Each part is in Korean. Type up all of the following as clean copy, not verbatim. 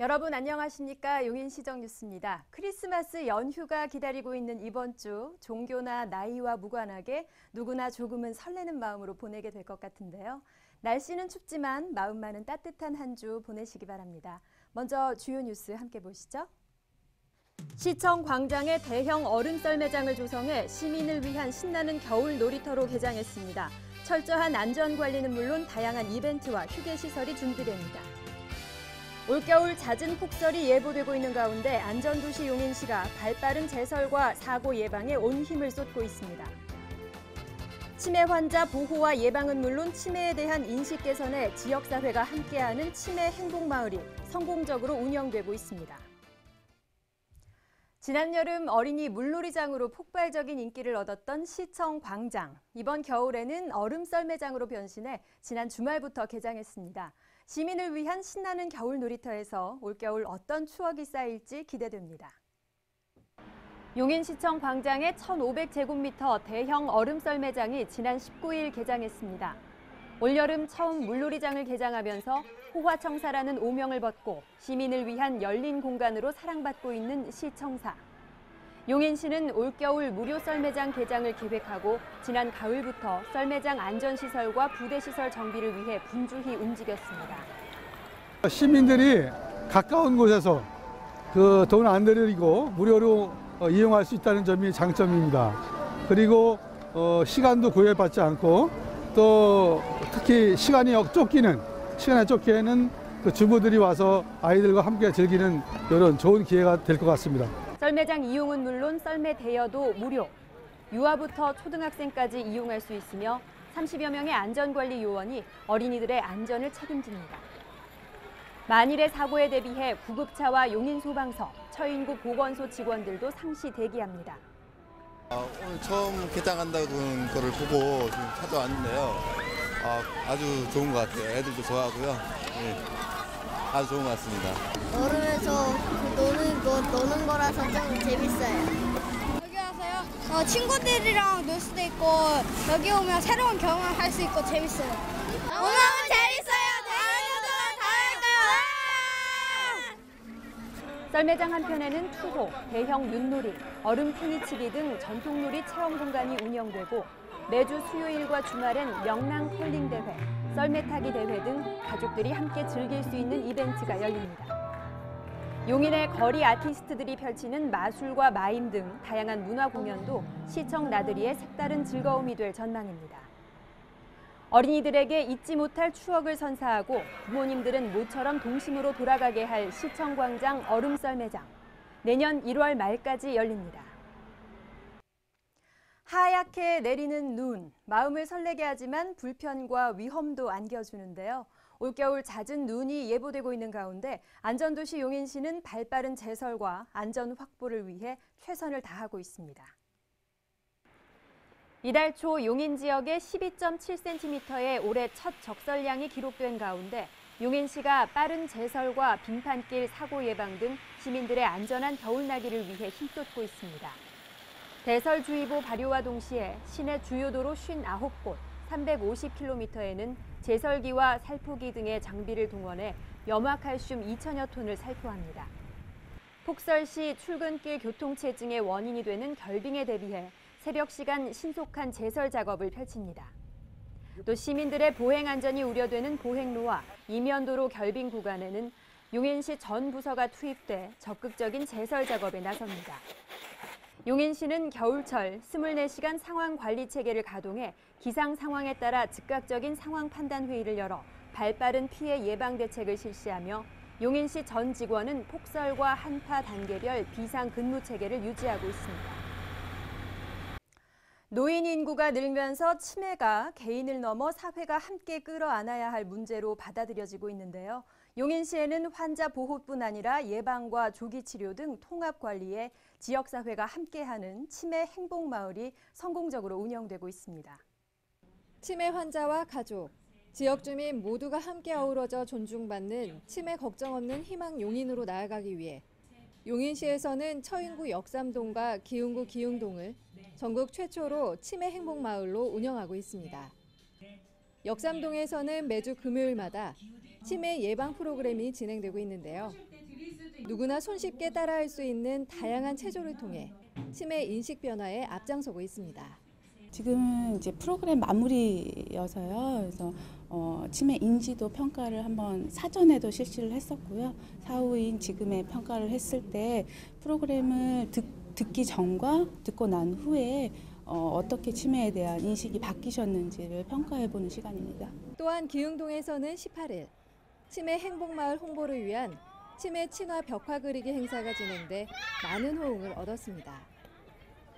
여러분 안녕하십니까? 용인시정 뉴스입니다. 크리스마스 연휴가 기다리고 있는 이번 주 종교나 나이와 무관하게 누구나 조금은 설레는 마음으로 보내게 될 것 같은데요. 날씨는 춥지만 마음만은 따뜻한 한 주 보내시기 바랍니다. 먼저 주요 뉴스 함께 보시죠. 시청 광장에 대형 얼음 썰매장을 조성해 시민을 위한 신나는 겨울 놀이터로 개장했습니다. 철저한 안전관리는 물론 다양한 이벤트와 휴게시설이 준비됩니다. 올겨울 잦은 폭설이 예보되고 있는 가운데 안전도시 용인시가 발빠른 제설과 사고 예방에 온 힘을 쏟고 있습니다. 치매 환자 보호와 예방은 물론 치매에 대한 인식 개선에 지역사회가 함께하는 치매 행복마을이 성공적으로 운영되고 있습니다. 지난 여름 어린이 물놀이장으로 폭발적인 인기를 얻었던 시청 광장. 이번 겨울에는 얼음 썰매장으로 변신해 지난 주말부터 개장했습니다. 시민을 위한 신나는 겨울 놀이터에서 올겨울 어떤 추억이 쌓일지 기대됩니다. 용인시청 광장의 1,500제곱미터 대형 얼음 썰매장이 지난 19일 개장했습니다. 올여름 처음 물놀이장을 개장하면서 호화청사라는 오명을 벗고 시민을 위한 열린 공간으로 사랑받고 있는 시청사. 용인시는 올겨울 무료 썰매장 개장을 계획하고 지난 가을부터 썰매장 안전시설과 부대시설 정비를 위해 분주히 움직였습니다. 시민들이 가까운 곳에서 돈 안 들이고 무료로 이용할 수 있다는 점이 장점입니다. 그리고 시간도 구애받지 않고 또 특히 시간에 쫓기는 그 주부들이 와서 아이들과 함께 즐기는 이런 좋은 기회가 될 것 같습니다. 썰매장 이용은 물론 썰매 대여도 무료. 유아부터 초등학생까지 이용할 수 있으며 30여 명의 안전관리 요원이 어린이들의 안전을 책임집니다. 만일의 사고에 대비해 구급차와 용인소방서, 처인구 보건소 직원들도 상시 대기합니다. 오늘 처음 개장한다는 거를 보고 지금 찾아왔는데요. 아주 좋은 것 같아요. 애들도 좋아하고요. 네, 아주 좋은 것 같습니다. 얼음에서 노는 거라서 좀 재밌어요. 여기 와서요. 친구들이랑 놀 수도 있고 여기 오면 새로운 경험을 할 수 있고 재밌어요. 너무 재밌어요. 다음에도 다 할까요? 썰매장 한편에는 투호, 대형 윷놀이, 얼음 팽이치기 등 전통놀이 체험 공간이 운영되고 매주 수요일과 주말엔 명랑 컬링 대회, 썰매 타기 대회 등 가족들이 함께 즐길 수 있는 이벤트가 열립니다. 용인의 거리 아티스트들이 펼치는 마술과 마임 등 다양한 문화 공연도 시청 나들이의 색다른 즐거움이 될 전망입니다. 어린이들에게 잊지 못할 추억을 선사하고 부모님들은 모처럼 동심으로 돌아가게 할 시청광장 얼음 썰매장. 내년 1월 말까지 열립니다. 하얗게 내리는 눈, 마음을 설레게 하지만 불편과 위험도 안겨주는데요. 올겨울 잦은 눈이 예보되고 있는 가운데 안전도시 용인시는 발빠른 제설과 안전 확보를 위해 최선을 다하고 있습니다. 이달 초 용인 지역에 12.7cm의 올해 첫 적설량이 기록된 가운데 용인시가 빠른 제설과 빙판길 사고 예방 등 시민들의 안전한 겨울나기를 위해 힘쏟고 있습니다. 대설주의보 발효와 동시에 시내 주요 도로 59곳, 350km에는 제설기와 살포기 등의 장비를 동원해 염화칼슘 2천여 톤을 살포합니다. 폭설 시 출근길 교통체증의 원인이 되는 결빙에 대비해 새벽 시간 신속한 제설 작업을 펼칩니다. 또 시민들의 보행 안전이 우려되는 보행로와 이면도로 결빙 구간에는 용인시 전 부서가 투입돼 적극적인 제설 작업에 나섭니다. 용인시는 겨울철 24시간 상황 관리 체계를 가동해 기상 상황에 따라 즉각적인 상황 판단 회의를 열어 발빠른 피해 예방 대책을 실시하며 용인시 전 직원은 폭설과 한파 단계별 비상 근무 체계를 유지하고 있습니다. 노인 인구가 늘면서 치매가 개인을 넘어 사회가 함께 끌어안아야 할 문제로 받아들여지고 있는데요. 용인시에는 환자 보호뿐 아니라 예방과 조기 치료 등 통합 관리에 지역사회가 함께하는 치매 행복마을이 성공적으로 운영되고 있습니다. 치매 환자와 가족, 지역 주민 모두가 함께 어우러져 존중받는 치매 걱정 없는 희망 용인으로 나아가기 위해 용인시에서는 처인구 역삼동과 기흥구 기흥동을 전국 최초로 치매 행복마을로 운영하고 있습니다. 역삼동에서는 매주 금요일마다 치매 예방 프로그램이 진행되고 있는데요. 누구나 손쉽게 따라할 수 있는 다양한 체조를 통해 치매 인식 변화에 앞장서고 있습니다. 지금은 이제 프로그램 마무리여서요. 그래서 치매 인지도 평가를 한번 사전에도 실시를 했었고요. 사후인 지금의 평가를 했을 때 프로그램을 듣기 전과 듣고 난 후에 어떻게 치매에 대한 인식이 바뀌셨는지를 평가해보는 시간입니다. 또한 기흥동에서는 18일 치매 행복마을 홍보를 위한 치매 친화 벽화 그리기 행사가 진행돼 많은 호응을 얻었습니다.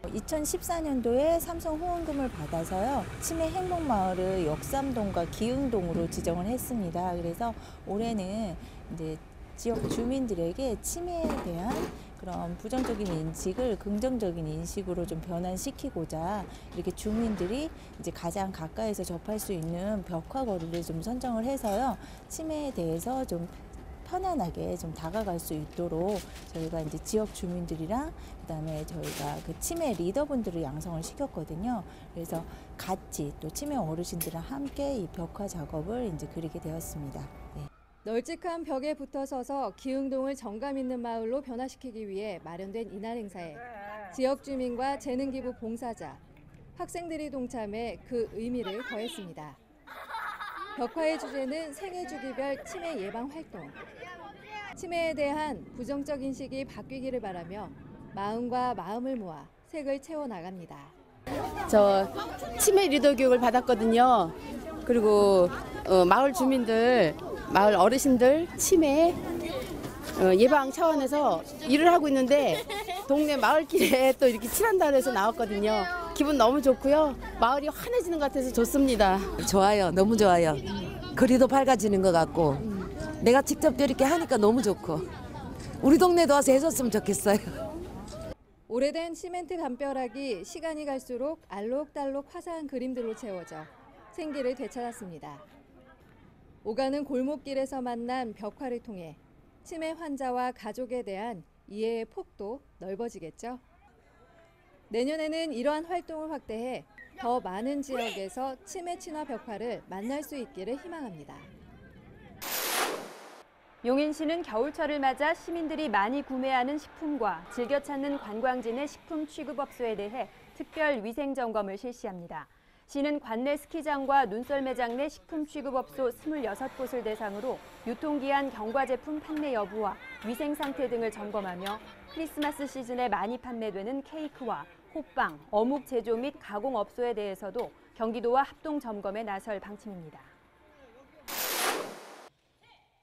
2014년도에 삼성 후원금을 받아서요. 치매 행복마을을 역삼동과 기흥동으로 지정을 했습니다. 그래서 올해는 이제 지역 주민들에게 치매에 대한 그런 부정적인 인식을 긍정적인 인식으로 좀 변환시키고자 이렇게 주민들이 이제 가장 가까이서 접할 수 있는 벽화 거리를 좀 선정을 해서요. 치매에 대해서 좀 편안하게 좀 다가갈 수 있도록 저희가 이제 지역 주민들이랑 그다음에 저희가 그 치매 리더분들을 양성을 시켰거든요. 그래서 같이 또 치매 어르신들과 함께 이 벽화 작업을 이제 그리게 되었습니다. 네. 널찍한 벽에 붙어 서서 기흥동을 정감 있는 마을로 변화시키기 위해 마련된 이날 행사에 지역 주민과 재능기부 봉사자, 학생들이 동참해 그 의미를 더했습니다. 벽화의 주제는 생애 주기별 치매 예방 활동. 치매에 대한 부정적 인식이 바뀌기를 바라며 마음과 마음을 모아 색을 채워 나갑니다. 저 치매 리더 교육을 받았거든요. 그리고 마을 주민들, 마을 어르신들 치매 예방 차원에서 일을 하고 있는데 동네 마을길에 또 이렇게 칠한다 해서 나왔거든요. 기분 너무 좋고요. 마을이 환해지는 것 같아서 좋습니다. 좋아요. 너무 좋아요. 거리도 밝아지는 것 같고 내가 직접 이렇게 하니까 너무 좋고 우리 동네도 와서 해줬으면 좋겠어요. 오래된 시멘트 담벼락이 시간이 갈수록 알록달록 화사한 그림들로 채워져 생기를 되찾았습니다. 오가는 골목길에서 만난 벽화를 통해 치매 환자와 가족에 대한 이해의 폭도 넓어지겠죠. 내년에는 이러한 활동을 확대해 더 많은 지역에서 치매 친화 벽화를 만날 수 있기를 희망합니다. 용인시는 겨울철을 맞아 시민들이 많이 구매하는 식품과 즐겨 찾는 관광지 식품 취급업소에 대해 특별 위생 점검을 실시합니다. 시는 관내 스키장과 눈썰 매장 내 식품 취급업소 26곳을 대상으로 유통기한 경과 제품 판매 여부와 위생 상태 등을 점검하며 크리스마스 시즌에 많이 판매되는 케이크와 호빵, 어묵 제조 및 가공업소에 대해서도 경기도와 합동 점검에 나설 방침입니다.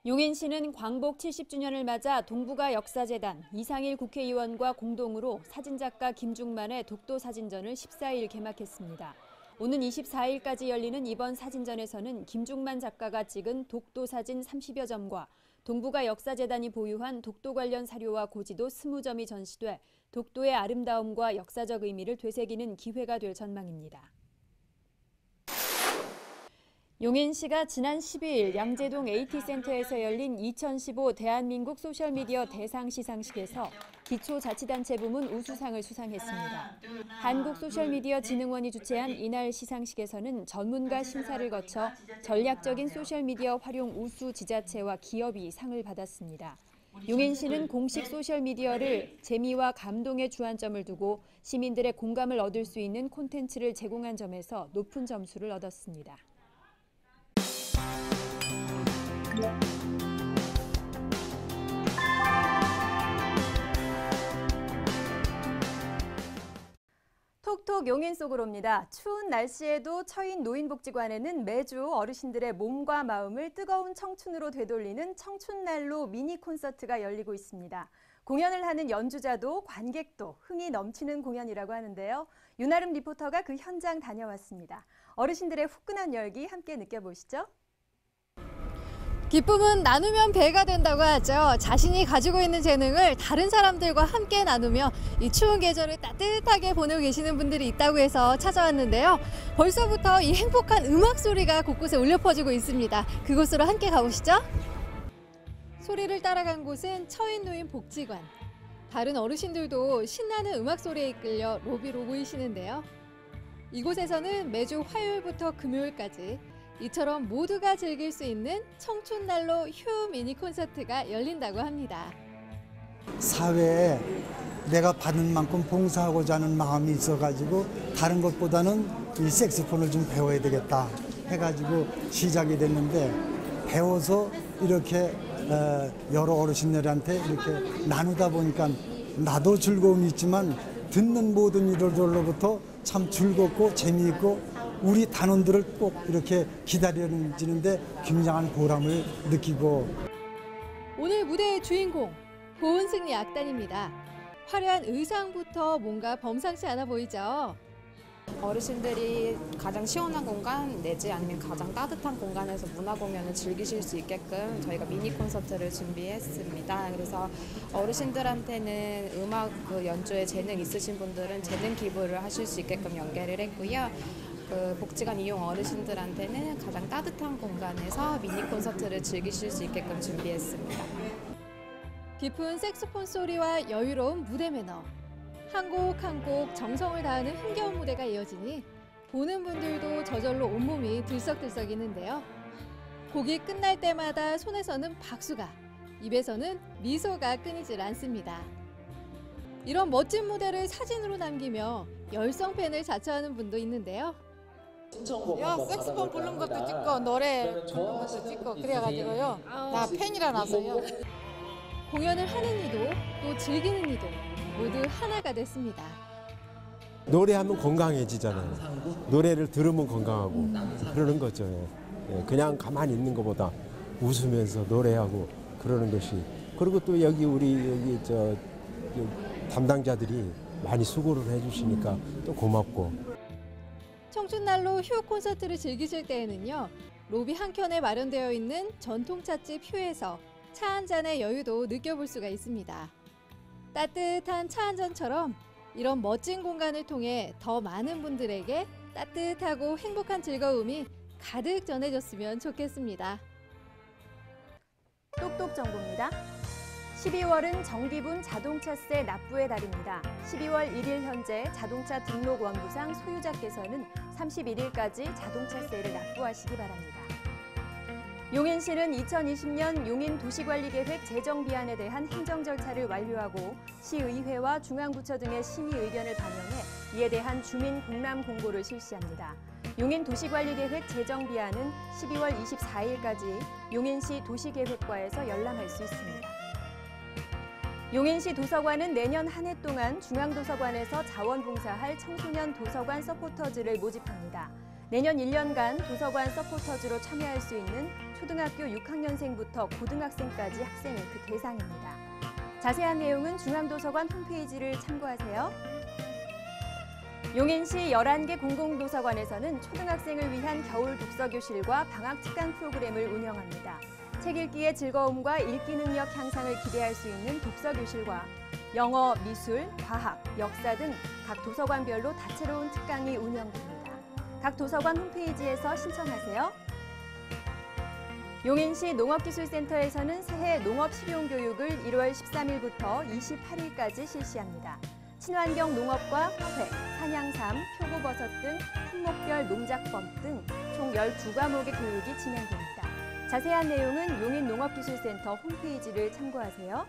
용인시는 광복 70주년을 맞아 동북아 역사재단 이상일 국회의원과 공동으로 사진작가 김중만의 독도사진전을 14일 개막했습니다. 오는 24일까지 열리는 이번 사진전에서는 김중만 작가가 찍은 독도사진 30여 점과 동북아 역사재단이 보유한 독도 관련 사료와 고지도 20점이 전시돼 독도의 아름다움과 역사적 의미를 되새기는 기회가 될 전망입니다. 용인시가 지난 12일 양재동 AT센터에서 열린 2015 대한민국 소셜미디어 대상 시상식에서 기초자치단체 부문 우수상을 수상했습니다. 한국소셜미디어진흥원이 주최한 이날 시상식에서는 전문가 심사를 거쳐 전략적인 소셜미디어 활용 우수 지자체와 기업이 상을 받았습니다. 용인시는 공식 소셜미디어를 재미와 감동의 주안점을 두고 시민들의 공감을 얻을 수 있는 콘텐츠를 제공한 점에서 높은 점수를 얻었습니다. 톡톡 용인 속으로입니다. 추운 날씨에도 처인 노인복지관에는 매주 어르신들의 몸과 마음을 뜨거운 청춘으로 되돌리는 청춘난로 미니 콘서트가 열리고 있습니다. 공연을 하는 연주자도 관객도 흥이 넘치는 공연이라고 하는데요. 윤아름 리포터가 그 현장 다녀왔습니다. 어르신들의 후끈한 열기 함께 느껴보시죠. 기쁨은 나누면 배가 된다고 하죠. 자신이 가지고 있는 재능을 다른 사람들과 함께 나누며 이 추운 계절을 따뜻하게 보내고 계시는 분들이 있다고 해서 찾아왔는데요. 벌써부터 이 행복한 음악 소리가 곳곳에 울려 퍼지고 있습니다. 그곳으로 함께 가보시죠. 소리를 따라간 곳은 처인노인복지관. 다른 어르신들도 신나는 음악 소리에 이끌려 로비로 모이시는데요. 이곳에서는 매주 화요일부터 금요일까지 이처럼 모두가 즐길 수 있는 청춘난로 휴 미니 콘서트가 열린다고 합니다. 사회에 내가 받은 만큼 봉사하고자 하는 마음이 있어가지고 다른 것보다는 이 색소폰을 좀 배워야 되겠다 해가지고 시작이 됐는데, 배워서 이렇게 여러 어르신들한테 이렇게 나누다 보니까 나도 즐거움이 있지만 듣는 모든 이들로부터 참 즐겁고 재미있고 우리 단원들을 꼭 이렇게 기다려지는데 굉장한 보람을 느끼고. 오늘 무대의 주인공 보은승리 악단입니다. 화려한 의상부터 뭔가 범상치 않아 보이죠? 어르신들이 가장 시원한 공간 내지 아니면 가장 따뜻한 공간에서 문화 공연을 즐기실 수 있게끔 저희가 미니 콘서트를 준비했습니다. 그래서 어르신들한테는 음악 연주에 재능 있으신 분들은 재능 기부를 하실 수 있게끔 연계를 했고요. 복지관 이용 어르신들한테는 가장 따뜻한 공간에서 미니 콘서트를 즐기실 수 있게끔 준비했습니다. 깊은 색소폰 소리와 여유로운 무대 매너. 한 곡 한 곡 정성을 다하는 흥겨운 무대가 이어지니 보는 분들도 저절로 온몸이 들썩들썩이는데요. 곡이 끝날 때마다 손에서는 박수가, 입에서는 미소가 끊이질 않습니다. 이런 멋진 무대를 사진으로 남기며 열성팬을 자처하는 분도 있는데요. 색소폰 부른 것도 찍고 노래 부른 것도 찍고 그래가지고요. 나 팬이라 나서요. 공연을 하는 이도 또 즐기는 이도 모두 하나가 됐습니다. 노래하면 건강해지잖아요. 노래를 들으면 건강하고 그러는 거죠. 그냥 가만히 있는 것보다 웃으면서 노래하고 그러는 것이. 그리고 또 여기 우리 담당자들이 많이 수고를 해주시니까 또 고맙고. 청춘날로 휴 콘서트를 즐기실 때에는요, 로비 한켠에 마련되어 있는 전통찻집 휴에서 차 한 잔의 여유도 느껴볼 수가 있습니다. 따뜻한 차 한 잔처럼 이런 멋진 공간을 통해 더 많은 분들에게 따뜻하고 행복한 즐거움이 가득 전해졌으면 좋겠습니다. 똑똑 정보입니다. 12월은 정기분 자동차세 납부의 달입니다. 12월 1일 현재 자동차 등록 원부상 소유자께서는 31일까지 자동차세를 납부하시기 바랍니다. 용인시는 2020년 용인도시관리계획 제정 비안에 대한 행정 절차를 완료하고 시의회와 중앙부처 등의 심의 의견을 반영해 이에 대한 주민 공람 공고를 실시합니다. 용인도시관리계획 제정 비안은 12월 24일까지 용인시 도시계획과에서 열람할 수 있습니다. 용인시 도서관은 내년 한 해 동안 중앙도서관에서 자원봉사할 청소년 도서관 서포터즈를 모집합니다. 내년 1년간 도서관 서포터즈로 참여할 수 있는 초등학교 6학년생부터 고등학생까지 학생이 그 대상입니다. 자세한 내용은 중앙도서관 홈페이지를 참고하세요. 용인시 11개 공공도서관에서는 초등학생을 위한 겨울 독서교실과 방학 특강 프로그램을 운영합니다. 책 읽기의 즐거움과 읽기 능력 향상을 기대할 수 있는 독서교실과 영어, 미술, 과학, 역사 등 각 도서관별로 다채로운 특강이 운영됩니다. 각 도서관 홈페이지에서 신청하세요. 용인시 농업기술센터에서는 새해 농업실용교육을 1월 13일부터 28일까지 실시합니다. 친환경 농업과 화훼, 산양삼, 표고버섯 등 품목별 농작법 등 총 12과목의 교육이 진행됩니다. 자세한 내용은 용인농업기술센터 홈페이지를 참고하세요.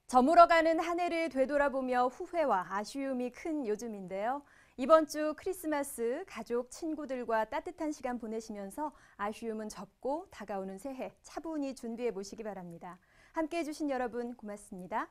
저물어가는 한 해를 되돌아보며 후회와 아쉬움이 큰 요즘인데요. 이번 주 크리스마스 가족, 친구들과 따뜻한 시간 보내시면서 아쉬움은 접고 다가오는 새해 차분히 준비해 보시기 바랍니다. 함께해 주신 여러분 고맙습니다.